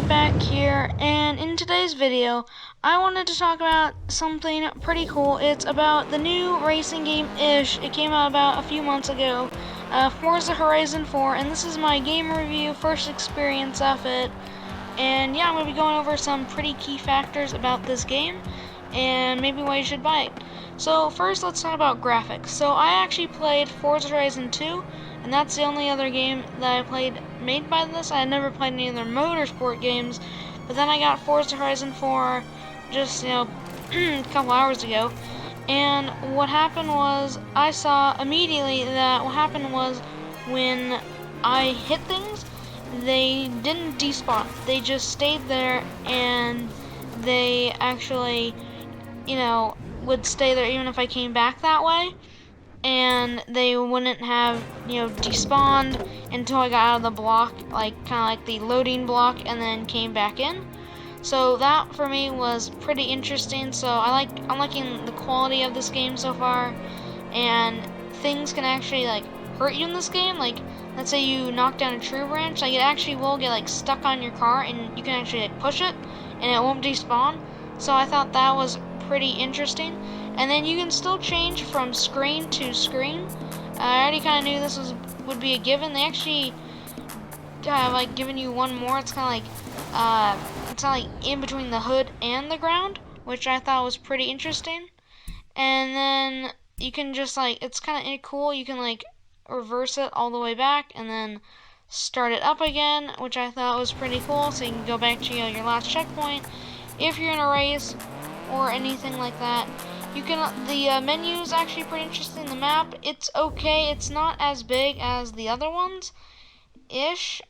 back here, and in today's video I wanted to talk about something pretty cool. It's about the new racing game-ish. It came out about a few months ago, Forza Horizon 4, and this is my game review, first experience of it. And yeah, I'm going to be going over some pretty key factors about this game and maybe why you should buy it. So first, let's talk about graphics. So I actually played Forza Horizon 2, and that's the only other game that I played made by this. I had never played any other motorsport games, but then I got Forza Horizon 4 just, a couple hours ago. And what happened was, I saw immediately that what happened was when I hit things, they didn't despawn. They just stayed there, and they actually, would stay there even if I came back that way. And they wouldn't have, despawned until I got out of the block, kind of like the loading block, and then came back in. So that for me was pretty interesting. So I'm liking the quality of this game so far, and things can actually hurt you in this game. Let's say you knock down a tree branch, it actually will get stuck on your car, and you can actually push it, and it won't despawn. So I thought that was pretty interesting. And then you can still change from screen to screen. I already kind of knew this would be a given. They actually have given you one more. It's kind of in between the hood and the ground, which I thought was pretty interesting. And then you can just it's kind of cool. You can reverse it all the way back and then start it up again, which I thought was pretty cool. So you can go back to your last checkpoint if you're in a race or anything like that. The menu is actually pretty interesting. The map, it's okay. It's not as big as the other ones, ish.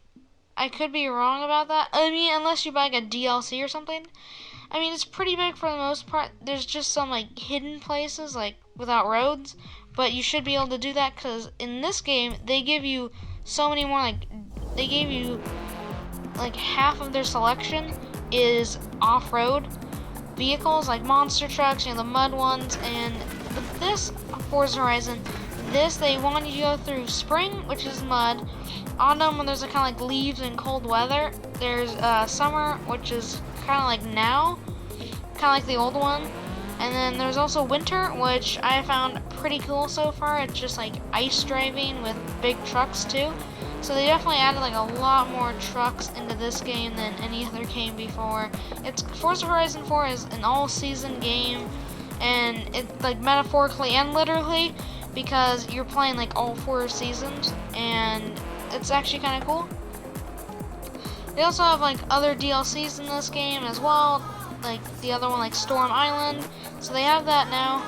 I could be wrong about that. I mean, unless you buy a DLC or something. I mean, it's pretty big for the most part. There's just some hidden places without roads, but you should be able to do that because in this game they give you so many more. They gave you half of their selection is off-road vehicles, like monster trucks, the mud ones. And this Forza Horizon, they want you to go through spring, which is mud, autumn, when there's kind of leaves and cold weather. There's summer, which is kind of like now, kind of like the old one. And then there's also winter, which I found pretty cool so far. It's just ice driving with big trucks too. So they definitely added a lot more trucks into this game than any other game before. Forza Horizon 4 is an all-season game, and it's metaphorically and literally, because you're playing all 4 seasons, and it's actually kind of cool. They also have other DLCs in this game as well, the other one Storm Island. So they have that now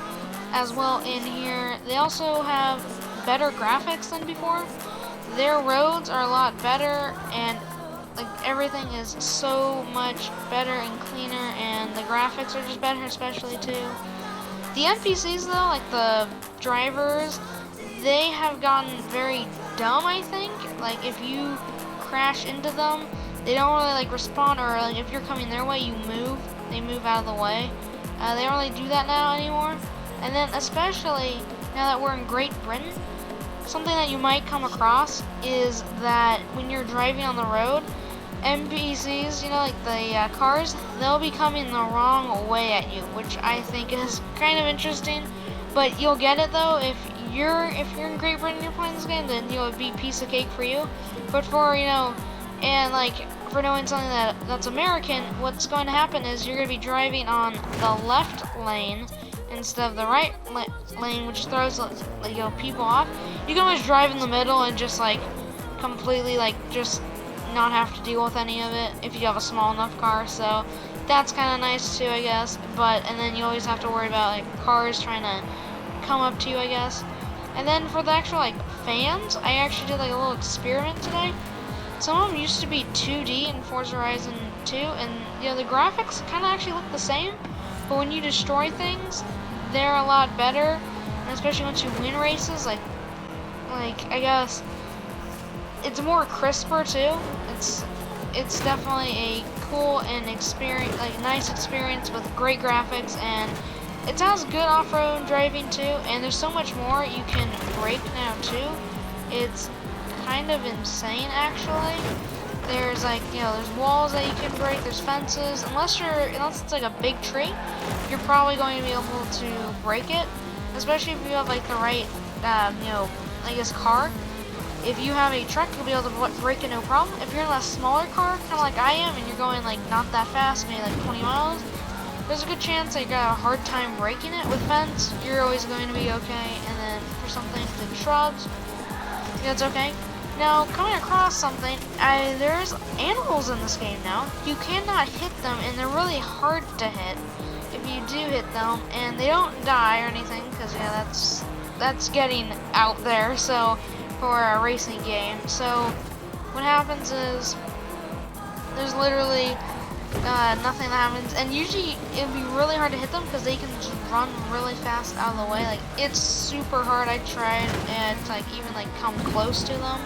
as well in here. They also have better graphics than before. Their roads are a lot better, and everything is so much better and cleaner, and the graphics are just better, especially too. The NPCs though, the drivers, they have gotten very dumb, I think. If you crash into them, they don't really respawn, or if you're coming their way, they move out of the way. They don't really do that now anymore. And then especially now that we're in Great Britain, something that you might come across is that when you're driving on the road, NPCs, the cars, they'll be coming the wrong way at you, which I think is kind of interesting. But you'll get it though. If you're in Great Britain and you're playing this game, then it'll be a piece of cake for you. But for for knowing something that's American, what's going to happen is you're going to be driving on the left lane instead of the right lane, which throws people off. You can always drive in the middle and just completely just not have to deal with any of it if you have a small enough car. So that's kind of nice too, I guess. And then you always have to worry about cars trying to come up to you, I guess. And then for the actual fans, I actually did a little experiment today. Some of them used to be 2D in Forza Horizon 2, and the graphics kind of actually look the same, but when you destroy things, they're a lot better, and especially once you win races, I guess it's more crisper too. It's definitely a cool and nice experience with great graphics, and it has good off-road driving too, and there's so much more you can break now too. It's kind of insane actually. There's like, there's walls that you can break, there's fences. Unless it's like a big tree, you're probably going to be able to break it. Especially if you have like the right, I guess car. If you have a truck, you'll be able to break it no problem. If you're in a smaller car, kind of like I am, and you're going like not that fast, maybe like 20 miles, there's a good chance that you're gonna have a hard time breaking it. With fence, you're always going to be okay. And then for something like shrubs, it's okay. Now, coming across something, there's animals in this game now. You cannot hit them, and they're really hard to hit if you do hit them, and they don't die or anything, because that's getting out there. So for a racing game, so what happens is there's literally nothing that happens, and usually it'd be really hard to hit them because they can just run really fast out of the way. Like, it's super hard. I tried and to like even like come close to them,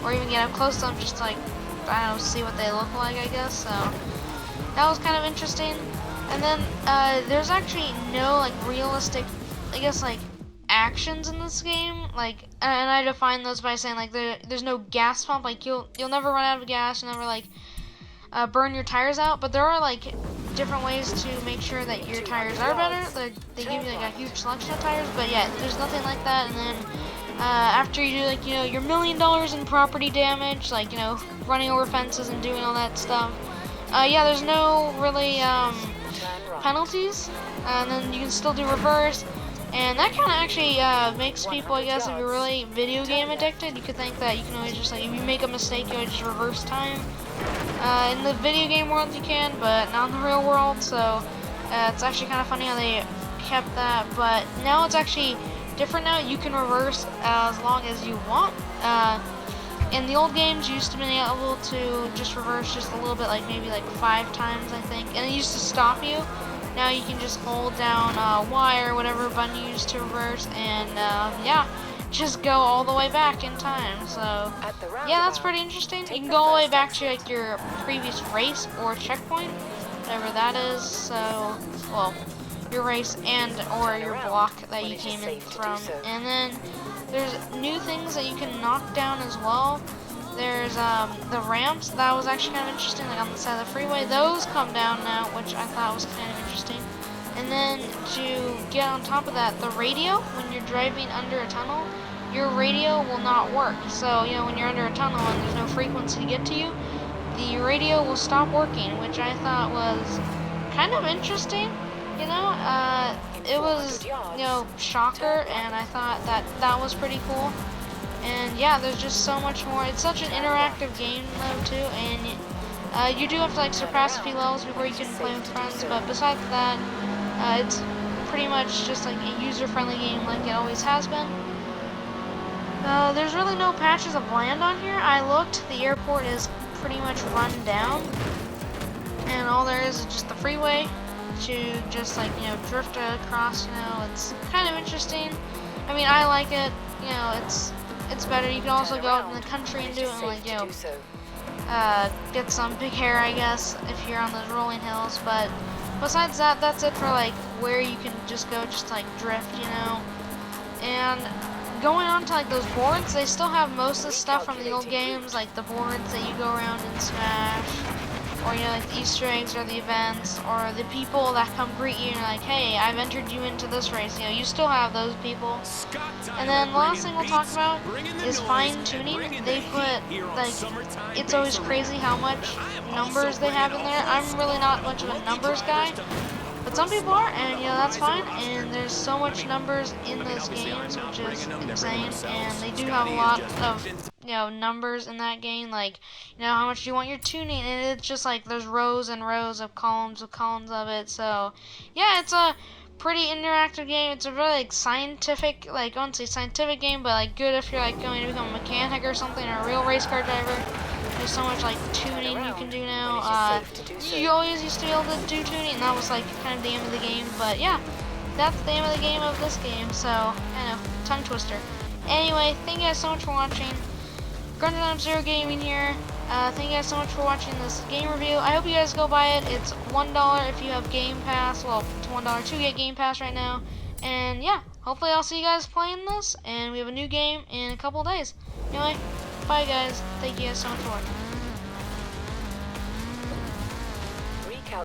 or even get up close to them, just to, like, I don't know, see what they look like, I guess. So that was kind of interesting. And then there's actually no like realistic, I guess, like actions in this game. Like, and I define those by saying like there's no gas pump. Like you'll never run out of gas. You'll never like burn your tires out, but there are like different ways to make sure that your tires are better. They give you like a huge selection of tires, but yeah, there's nothing like that. And then after you do like your $1 million in property damage, like running over fences and doing all that stuff, yeah, there's no really penalties, and then you can still do reverse. And that kind of actually makes people, I guess, if you're really video game addicted, you could think that you can always just, like, if you make a mistake, you always just reverse time. In the video game world you can, but not in the real world, so it's actually kind of funny how they kept that. But now it's actually different now. You can reverse as long as you want. In the old games, you used to be able to just reverse just a little bit, like maybe like 5 times, I think, and it used to stop you. Now you can just hold down Y or whatever button you use to reverse, and yeah, just go all the way back in time. So yeah, that's pretty interesting. You can go all the way back to like your previous race or checkpoint, whatever that is. So, well, your race and or your block that you came in from. And then there's new things that you can knock down as well. There's the ramps. That was actually kind of interesting, like on the side of the freeway. Those come down now, which I thought was kind of interesting. And then to get on top of that, the radio, when you're driving under a tunnel, your radio will not work. So, when you're under a tunnel and there's no frequency to get to you, the radio will stop working, which I thought was kind of interesting. It was, shocker, and I thought that was pretty cool. And yeah, there's just so much more. It's such an interactive game though too, and you do have to like surpass a few levels before you can play with friends, but besides that, it's pretty much just like a user-friendly game like it always has been. There's really no patches of land on here. I looked, the airport is pretty much run down, and all there is just the freeway to just like, drift across. It's kind of interesting. I mean, I like it. It's better. You can also go out in the country and do it, and like, get some big hair, I guess, if you're on those rolling hills. But besides that, that's it for like where you can just go, just like drift, And going on to like those boards, they still have most of the stuff from the old games, like the boards that you go around and smash, or like the Easter eggs or the events, or the people that come greet you and are like, hey, I've entered you into this race. You still have those people. And then the last thing we'll talk about is fine tuning. They put like, it's always crazy how much numbers they have in there. I'm really not much of a numbers guy, but some people are, and that's fine. And there's so much numbers in those games, which is insane. And they do have a lot of numbers in that game, like how much you want your tuning, and it's just like there's rows and rows of columns of it. So yeah, it's a pretty interactive game. It's a really like scientific, like I wouldn't say scientific game, but like good if you're like going to become a mechanic or something, or a real race car driver. There's so much like tuning you can do now. You always used to be able to do tuning, and that was like kind of the aim of the game. But yeah, that's the aim of the game of this game. So I know, tongue twister. Anyway, thank you guys so much for watching. Zero Gaming here. Thank you guys so much for watching this game review. I hope you guys go buy it. It's $1 if you have Game Pass. Well, it's $1 to get Game Pass right now. And yeah, hopefully I'll see you guys playing this, and we have a new game in a couple days. Anyway, bye guys. Thank you guys so much for watching.